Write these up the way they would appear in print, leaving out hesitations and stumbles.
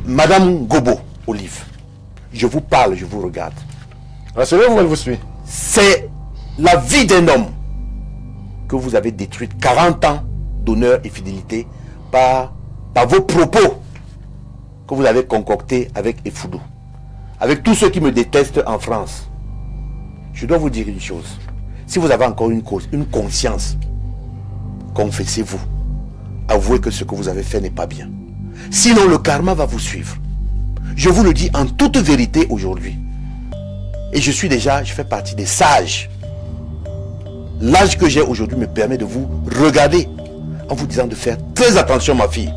Madame Gobo, Olive, je vous parle, je vous regarde. Rassurez-vous, elle vous suit. C'est la vie d'un homme que vous avez détruite 40 ans d'honneur et fidélité par vos propos que vous avez concoctés avec Effoudou, avec tous ceux qui me détestent en France. Je dois vous dire une chose. Si vous avez encore une conscience, confessez-vous. Avouez que ce que vous avez fait n'est pas bien. Sinon, le karma va vous suivre. Je vous le dis en toute vérité aujourd'hui. Et je fais partie des sages. L'âge que j'ai aujourd'hui me permet de vous regarder en vous disant de faire très attention, ma fille.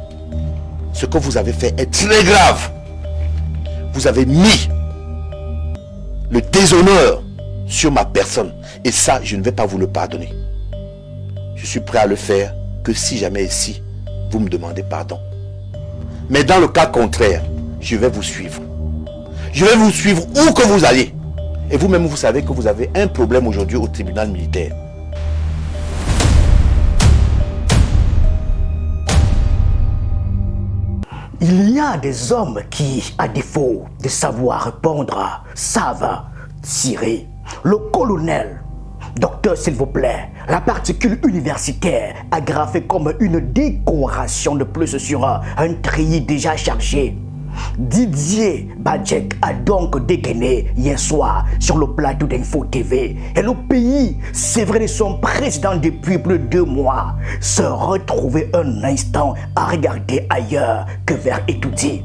Ce que vous avez fait est très grave. Vous avez mis le déshonneur sur ma personne. Et ça, je ne vais pas vous le pardonner. Je suis prêt à le faire que si jamais ici, vous me demandez pardon. Mais dans le cas contraire, je vais vous suivre. Je vais vous suivre où que vous allez. Et vous-même, vous savez que vous avez un problème aujourd'hui au tribunal militaire. Il y a des hommes qui, à défaut de savoir répondre, savent tirer. Le colonel, docteur s'il vous plaît, la particule universitaire agrafée comme une décoration de plus sur un treillis déjà chargé. Didier Badjek a donc dégainé hier soir sur le plateau d'Info TV et le pays, sévré de son président depuis plus de 2 mois, se retrouvait un instant à regarder ailleurs que vers Etoudi.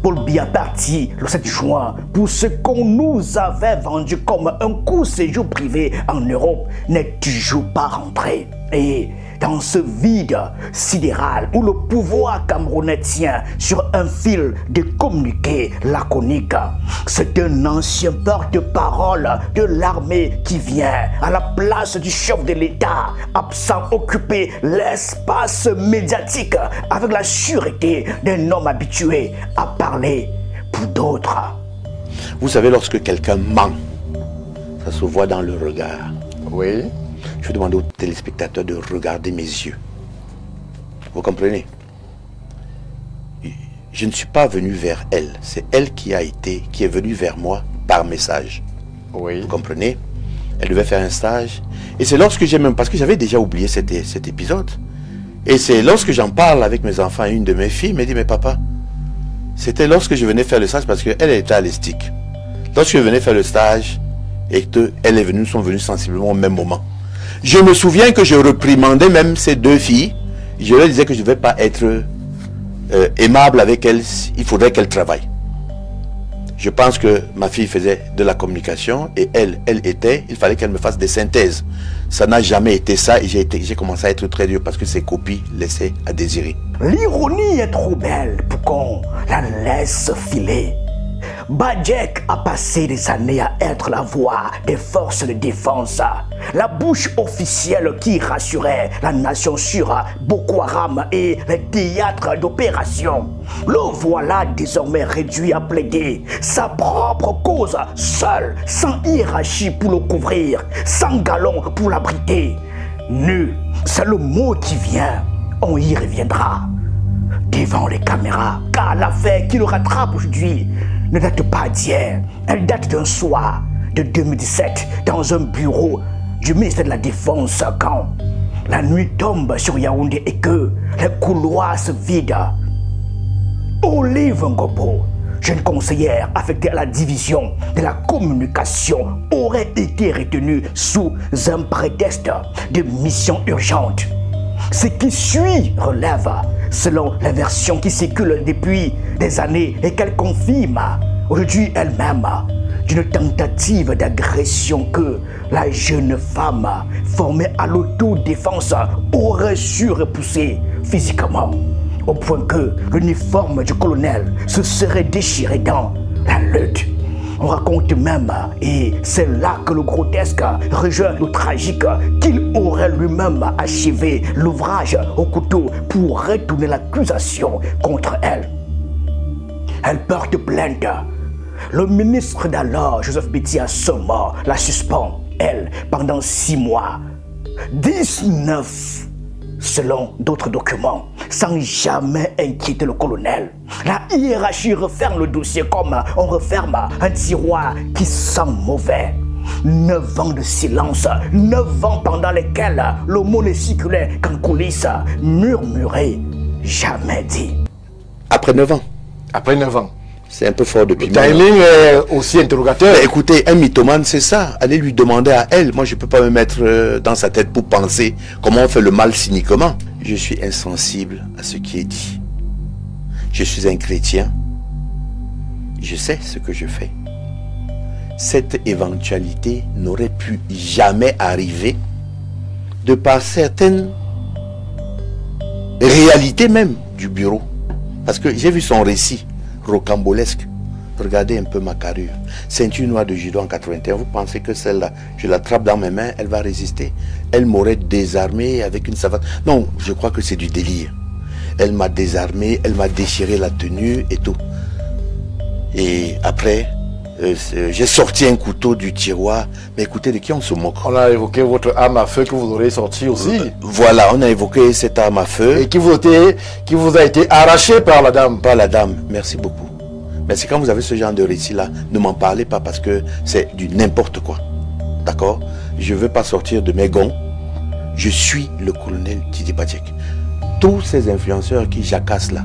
Paul Biya parti le 7 juin pour ce qu'on nous avait vendu comme un court séjour privé en Europe n'est toujours pas rentré. Et dans ce vide sidéral où le pouvoir camerounais tient sur un fil de communiqué laconique, c'est un ancien porte-parole de l'armée qui vient à la place du chef de l'État, absent occuper l'espace médiatique avec la sûreté d'un homme habitué à parler pour d'autres. Vous savez, lorsque quelqu'un ment, ça se voit dans le regard. Oui. Je vais demander aux téléspectateurs de regarder mes yeux. Vous comprenez? Je ne suis pas venu vers elle. C'est elle qui est venue vers moi par message. Oui. Vous comprenez? Elle devait faire un stage. Et c'est lorsque parce que j'avais déjà oublié cet épisode. Et c'est lorsque j'en parle avec mes enfants et une de mes filles me dit, mais papa, c'était lorsque je venais faire le stage parce qu'elle était à l'ESTIC. Lorsque je venais faire le stage et qu'elle est venue, nous sommes venus sensiblement au même moment. Je me souviens que je reprimandais même ces 2 filles. Je leur disais que je ne vais pas être aimable avec elles. Il faudrait qu'elles travaillent. Je pense que ma fille faisait de la communication et il fallait qu'elle me fasse des synthèses. Ça n'a jamais été ça et j'ai commencé à être très dur parce que ses copies laissaient à désirer. L'ironie est trop belle pour qu'on la laisse filer. Badjek a passé des années à être la voix des forces de défense, la bouche officielle qui rassurait la nation sur Boko Haram et les théâtres d'opération. Le voilà désormais réduit à plaider sa propre cause seul, sans hiérarchie pour le couvrir, sans galon pour l'abriter. Nu, c'est le mot qui vient, on y reviendra. Devant les caméras, car l'affaire qui le rattrape aujourd'hui ne date pas d'hier. Elle date d'un soir de 2017 dans un bureau du ministère de la Défense quand la nuit tombe sur Yaoundé et que les couloirs se vident. Olive Ngobo, jeune conseillère affectée à la division de la communication, aurait été retenue sous un prétexte de mission urgente. Ce qui suit relève, selon la version qui circule depuis des années et qu'elle confirme aujourd'hui elle-même, d'une tentative d'agression que la jeune femme formée à l'autodéfense aurait su repousser physiquement, au point que l'uniforme du colonel se serait déchiré dans la lutte. On raconte même, et c'est là que le grotesque rejoint le tragique, qu'il aurait lui-même achevé l'ouvrage au couteau pour retourner l'accusation contre elle. Elle porte plainte. Le ministre d'alors, Joseph Betty Assoma, la suspend, elle, pendant 6 mois. 19 selon d'autres documents. sans jamais inquiéter le colonel. La hiérarchie referme le dossier comme on referme un tiroir qui sent mauvais. 9 ans de silence, 9 ans pendant lesquels le mot ne circulait qu'en coulisses, murmuré, jamais dit. Après 9 ans. Après 9 ans. C'est un peu fort depuis. Le timing est aussi interrogateur. Mais écoutez, un mythomane, c'est ça. Allez lui demander à elle. Moi, je ne peux pas me mettre dans sa tête pour penser comment on fait le mal cyniquement. Je suis insensible à ce qui est dit. Je suis un chrétien. Je sais ce que je fais. Cette éventualité n'aurait pu jamais arriver de par certaines réalités même du bureau. Parce que j'ai vu son récit rocambolesque. Regardez un peu ma carrure. Ceinture noire de judo en 81. Vous pensez que celle-là, je l'attrape dans mes mains, elle va résister? Elle m'aurait désarmé avec une savate. Non, je crois que c'est du délire. Elle m'a désarmé, elle m'a déchiré la tenue et tout. Et après, j'ai sorti un couteau du tiroir. Mais écoutez, de qui on se moque? On a évoqué votre arme à feu que vous aurez sortie aussi. Voilà, on a évoqué cette arme à feu. Et qui vous a été arrachée par la dame. Par la dame, merci beaucoup. Mais c'est quand vous avez ce genre de récit-là, ne m'en parlez pas parce que c'est du n'importe quoi. D'accord? Je ne veux pas sortir de mes gonds. Je suis le colonel Didier Badjek. Tous ces influenceurs qui jacassent là,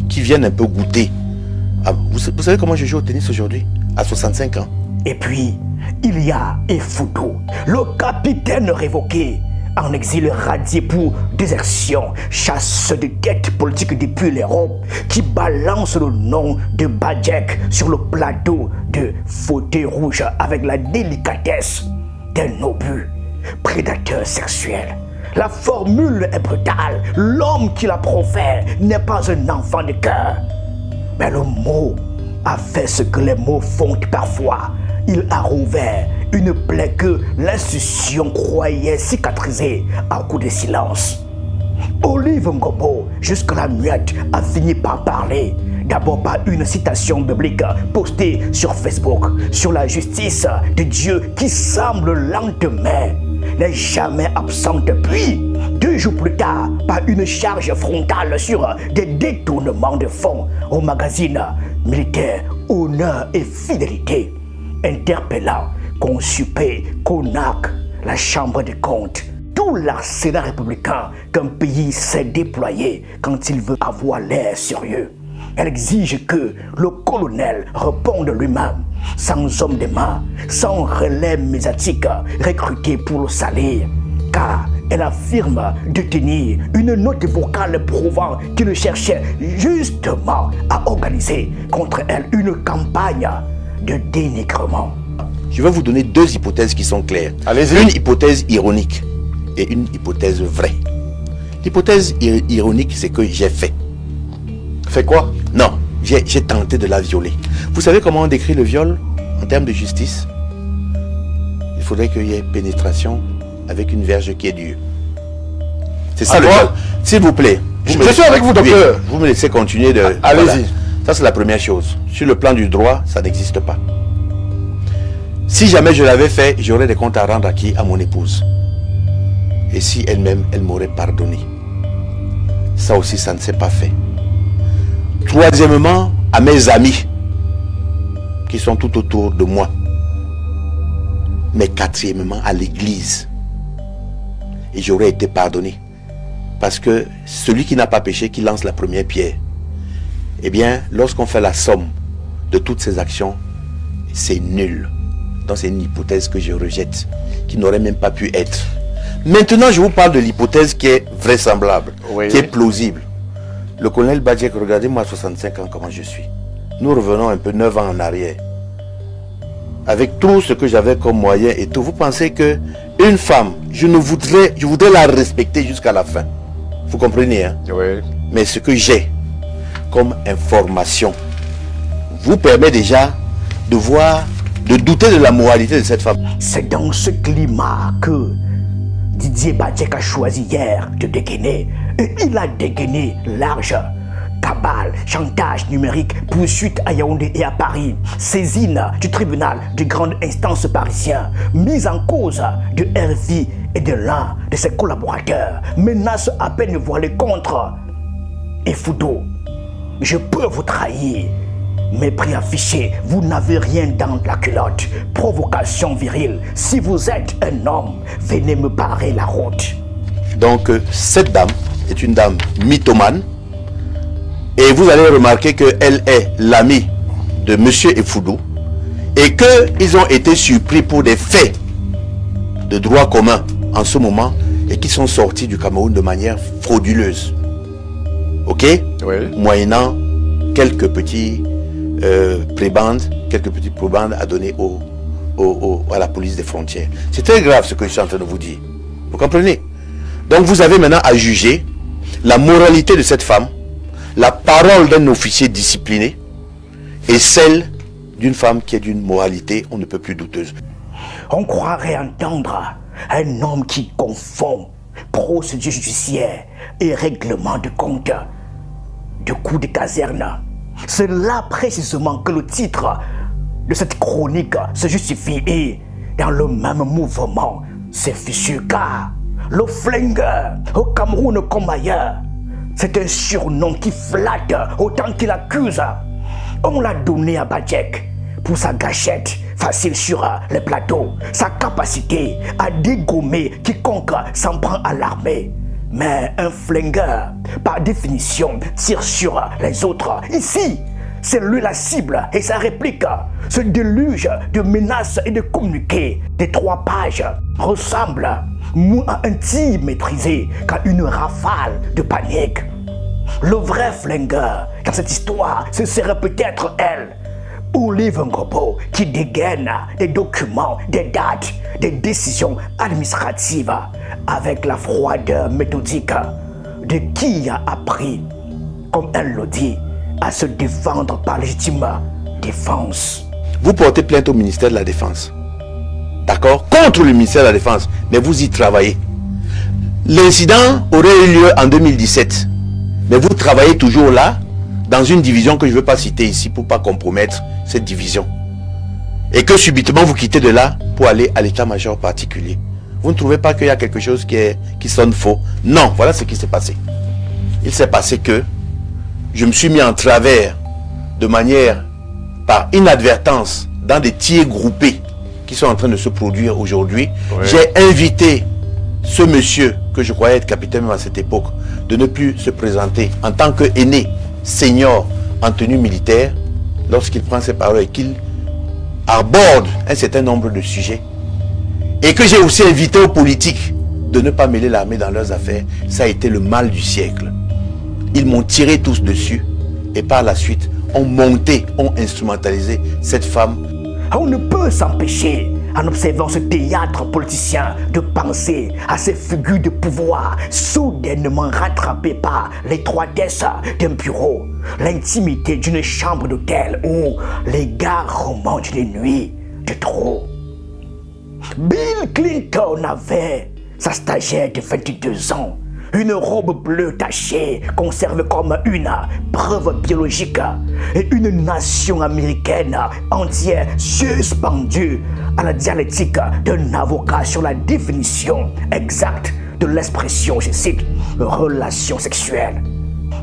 qui viennent un peu goûter. Ah, vous savez comment je joue au tennis aujourd'hui? À 65 ans. Et puis, il y a Effudu, le capitaine révoqué, en exil radié pour désertion, chasse de tête politique depuis l'Europe, qui balance le nom de Badjek sur le plateau de fauteuil rouge avec la délicatesse d'un obus, prédateur sexuel. La formule est brutale, l'homme qui la profère n'est pas un enfant de cœur. Mais le mot a fait ce que les mots font parfois. Il a rouvert une plaie que l'institution croyait cicatriser à coup de silence. Olive Ngobo, jusque-là muette, a fini par parler. D'abord par une citation biblique postée sur Facebook sur la justice de Dieu qui semble lentement n'est jamais absente. Puis, 2 jours plus tard, par une charge frontale sur des détournements de fonds au magazine militaire Honneur et Fidélité, interpellant Consupé, CONAC, la Chambre des comptes, tout l'arsenal républicain qu'un pays s'est déployé quand il veut avoir l'air sérieux. Elle exige que le colonel réponde lui-même, sans homme de main, sans relais médiatique recruté pour le salaire, car elle affirme détenir une note vocale prouvant qu'il cherchait justement à organiser contre elle une campagne de dénigrement. Je vais vous donner 2 hypothèses qui sont claires. Allez-y. Une hypothèse ironique et une hypothèse vraie. L'hypothèse ironique, c'est que j'ai fait. Fait quoi? Non, j'ai tenté de la violer. Vous savez comment on décrit le viol en termes de justice? Il faudrait qu'il y ait pénétration avec une verge qui est dure. C'est ça le viol. S'il vous plaît. Je suis avec vous, docteur. Oui, vous me laissez continuer de... Allez-y. Voilà. Ça, c'est la première chose. Sur le plan du droit, ça n'existe pas. Si jamais je l'avais fait, j'aurais des comptes à rendre à qui? À mon épouse. Et si elle-même, elle m'aurait pardonné. Ça aussi, ça ne s'est pas fait. Troisièmement, à mes amis qui sont tout autour de moi. Mais quatrièmement, à l'église. Et j'aurais été pardonné. Parce que celui qui n'a pas péché, qui lance la première pierre. Eh bien, lorsqu'on fait la somme de toutes ces actions, c'est nul. Donc c'est une hypothèse que je rejette, qui n'aurait même pas pu être. Maintenant, je vous parle de l'hypothèse qui est vraisemblable, oui, qui est plausible. Le colonel Badjek, regardez-moi à 65 ans comment je suis. Nous revenons un peu 9 ans en arrière. Avec tout ce que j'avais comme moyen et tout, vous pensez que une femme, je voudrais la respecter jusqu'à la fin. Vous comprenez, hein? Oui. Mais ce que j'ai comme information vous permet déjà de voir, de douter de la moralité de cette femme. C'est dans ce climat que Didier Badjek a choisi hier de dégainer. Et il a dégainé large. Cabale, chantage numérique, poursuite à Yaoundé et à Paris, saisine du tribunal de grande instance parisien, mise en cause de RFI et de l'un de ses collaborateurs, menace à peine voilée contre et Foudou, je peux vous trahir. Mépris affiché, vous n'avez rien dans la culotte. Provocation virile, si vous êtes un homme, venez me barrer la route. Donc, cette dame est une dame mythomane. Et vous allez remarquer qu'elle est l'amie de Monsieur Effoudou. Et qu'ils ont été surpris pour des faits de droit commun en ce moment. Et qui sont sortis du Cameroun de manière frauduleuse. Ok? Oui. Moyennant quelques petits prébendes à donner à la police des frontières. C'est très grave ce que je suis en train de vous dire. Vous comprenez? Donc vous avez maintenant à juger la moralité de cette femme, la parole d'un officier discipliné et celle d'une femme qui est d'une moralité on ne peut plus douteuse. On croirait entendre un homme qui confond procédure judiciaire et règlement de compte de coup de caserne. C'est là précisément que le titre de cette chronique se justifie et dans le même mouvement c'est fichu car le flingueur au Cameroun comme ailleurs, c'est un surnom qui flatte autant qu'il accuse. On l'a donné à Badjek pour sa gâchette facile sur les plateaux, sa capacité à dégommer quiconque s'en prend à l'armée. Mais un flingueur, par définition, tire sur les autres. Ici, c'est lui la cible et sa réplique. Ce déluge de menaces et de communiqués des 3 pages ressemble moins à un tir maîtrisé qu'à une rafale de panique. Le vrai flingueur dans cette histoire, ce serait peut-être elle, Olive Ngobo, qui dégaine des documents, des dates, des décisions administratives avec la froideur méthodique de qui a appris, comme elle le dit, à se défendre par légitime défense. Vous portez plainte au ministère de la Défense. D'accord? Contre le ministère de la Défense. Mais vous y travaillez. L'incident aurait eu lieu en 2017. Mais vous travaillez toujours là, dans une division que je ne veux pas citer ici pour ne pas compromettre cette division. Et que subitement vous quittez de là pour aller à l'état-major particulier. Vous ne trouvez pas qu'il y a quelque chose qui sonne faux? Non, voilà ce qui s'est passé. Il s'est passé que je me suis mis en travers de manière, par inadvertance, dans des tirs groupés qui sont en train de se produire aujourd'hui. Oui. J'ai invité ce monsieur, que je croyais être capitaine même à cette époque, de ne plus se présenter en tant qu'aîné, senior, en tenue militaire, lorsqu'il prend ses paroles et qu'il aborde un certain nombre de sujets. Et que j'ai aussi invité aux politiques de ne pas mêler l'armée dans leurs affaires. Ça a été le mal du siècle. Ils m'ont tiré tous dessus et par la suite ont monté, ont instrumentalisé cette femme. On ne peut s'empêcher, en observant ce théâtre politicien, de penser à ces figures de pouvoir soudainement rattrapées par l'étroitesse d'un bureau, l'intimité d'une chambre d'hôtel ou les garements d'une nuit de trop. Bill Clinton avait sa stagiaire de 22 ans, une robe bleue tachée, conservée comme une preuve biologique, et une nation américaine entière suspendue à la dialectique d'un avocat sur la définition exacte de l'expression, je cite, relation sexuelle.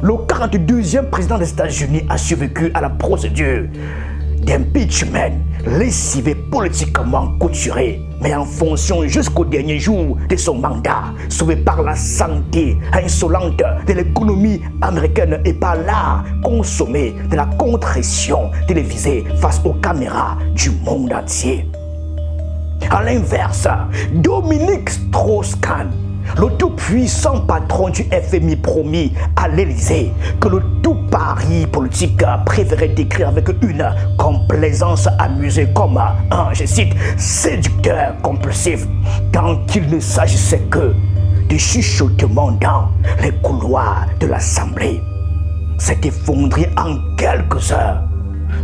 Le 42e président des États-Unis a survécu à la procédure d'impeachment, lessivé politiquement couturé, mais en fonction jusqu'au dernier jour de son mandat, sauvé par la santé insolente de l'économie américaine et par l'art consommé de la contrition télévisée face aux caméras du monde entier. À l'inverse, Dominique Strauss-Kahn, le tout-puissant patron du FMI, promis à l'Élysée que le tout pari politique préférait décrire avec une complaisance amusée comme un, je cite, séducteur compulsif, tant qu'il ne s'agissait que de chuchotements dans les couloirs de l'Assemblée. S'est effondré en quelques heures.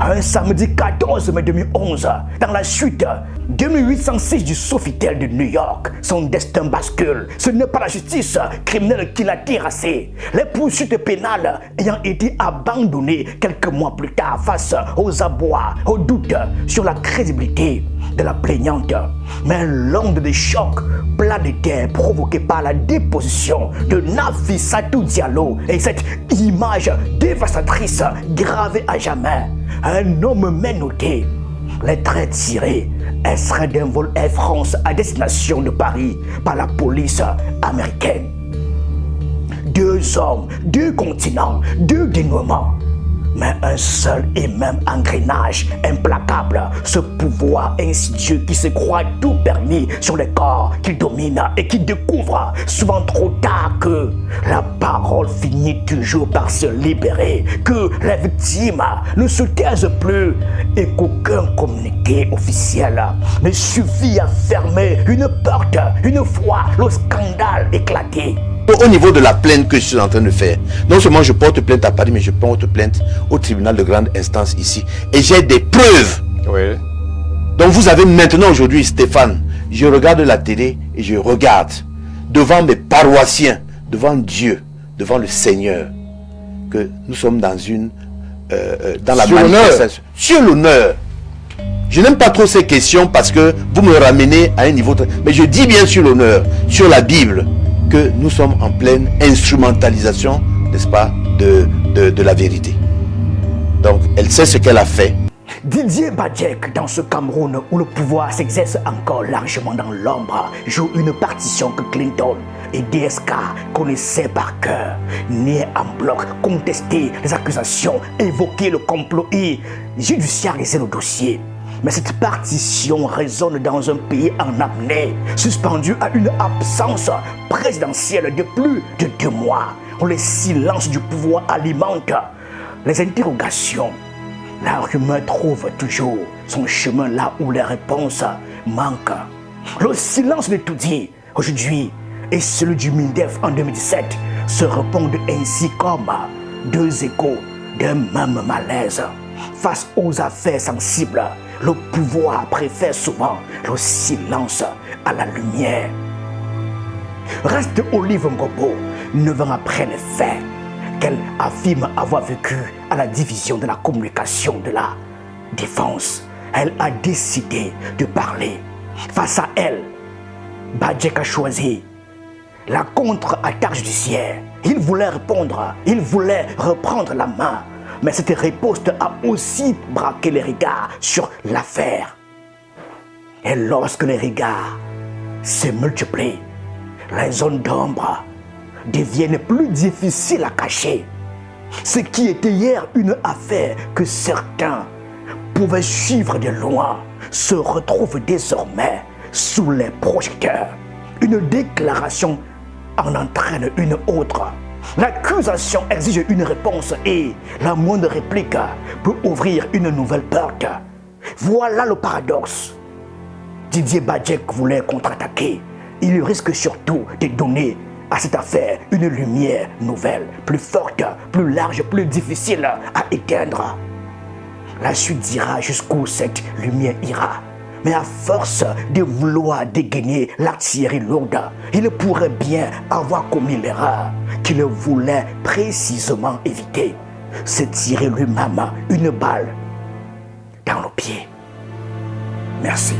Un samedi 14 mai 2011, dans la chute 2806 du Sofitel de New York, son destin bascule. Ce n'est pas la justice criminelle qui l'a terrassé. Les poursuites pénales ayant été abandonnées quelques mois plus tard face aux abois, aux doutes sur la crédibilité de la plaignante, mais l'onde de choc planétaire provoquée par la déposition de Nafissatou Diallo et cette image dévastatrice gravée à jamais. Un homme menotté, les traits tirés, extrait d'un vol Air France à destination de Paris par la police américaine. 2 hommes, 2 continents, 2 dénouements. Mais un seul et même engrenage implacable, ce pouvoir insidieux qui se croit tout permis sur les corps qu'il domine et qui découvre souvent trop tard que la parole finit toujours par se libérer, que les victimes ne se taisent plus et qu'aucun communiqué officiel ne suffit à fermer une porte une fois le scandale éclaté. Au niveau de la plainte que je suis en train de faire, non seulement je porte plainte à Paris, mais je porte plainte au tribunal de grande instance ici. Et j'ai des preuves. Oui. Donc vous avez maintenant aujourd'hui, Stéphane, je regarde la télé et je regarde devant mes paroissiens, devant Dieu, devant le Seigneur, que nous sommes dans dans la manifestation. Sur l'honneur. Je n'aime pas trop ces questions parce que vous me ramenez à un niveau... Mais je dis bien sur l'honneur, sur la Bible, que nous sommes en pleine instrumentalisation, n'est-ce pas, de la vérité. Donc, elle sait ce qu'elle a fait. Didier Badjek, dans ce Cameroun où le pouvoir s'exerce encore largement dans l'ombre, joue une partition que Clinton et DSK connaissaient par cœur. Né en bloc, contester les accusations, évoquer le complot et judiciariser le dossier. Mais cette partition résonne dans un pays en apnée, suspendu à une absence présidentielle de plus de 2 mois, où le silence du pouvoir alimente les interrogations. La rumeur trouve toujours son chemin là où les réponses manquent. Le silence de Toudi aujourd'hui et celui du MINDEF en 2017 se répondent ainsi comme 2 échos d'un même malaise. Face aux affaires sensibles, le pouvoir préfère souvent le silence à la lumière. Reste Olive Ngobo, 9 ans après les faits, qu'elle affirme avoir vécu à la division de la communication de la défense. Elle a décidé de parler. Face à elle, Badjek a choisi la contre-attaque judiciaire. Il voulait répondre, il voulait reprendre la main. Mais cette riposte a aussi braqué les regards sur l'affaire. Et lorsque les regards se multiplient, les zones d'ombre deviennent plus difficiles à cacher. Ce qui était hier une affaire que certains pouvaient suivre de loin se retrouve désormais sous les projecteurs. Une déclaration en entraîne une autre. L'accusation exige une réponse et la moindre réplique peut ouvrir une nouvelle porte. Voilà le paradoxe. Didier Badjek voulait contre-attaquer. Il risque surtout de donner à cette affaire une lumière nouvelle, plus forte, plus large, plus difficile à éteindre. La suite dira jusqu'où cette lumière ira. Mais à force de vouloir dégainer l'artillerie lourde, il pourrait bien avoir commis l'erreur qu'il voulait précisément éviter. Se tirer lui-même une balle dans le pied. Merci.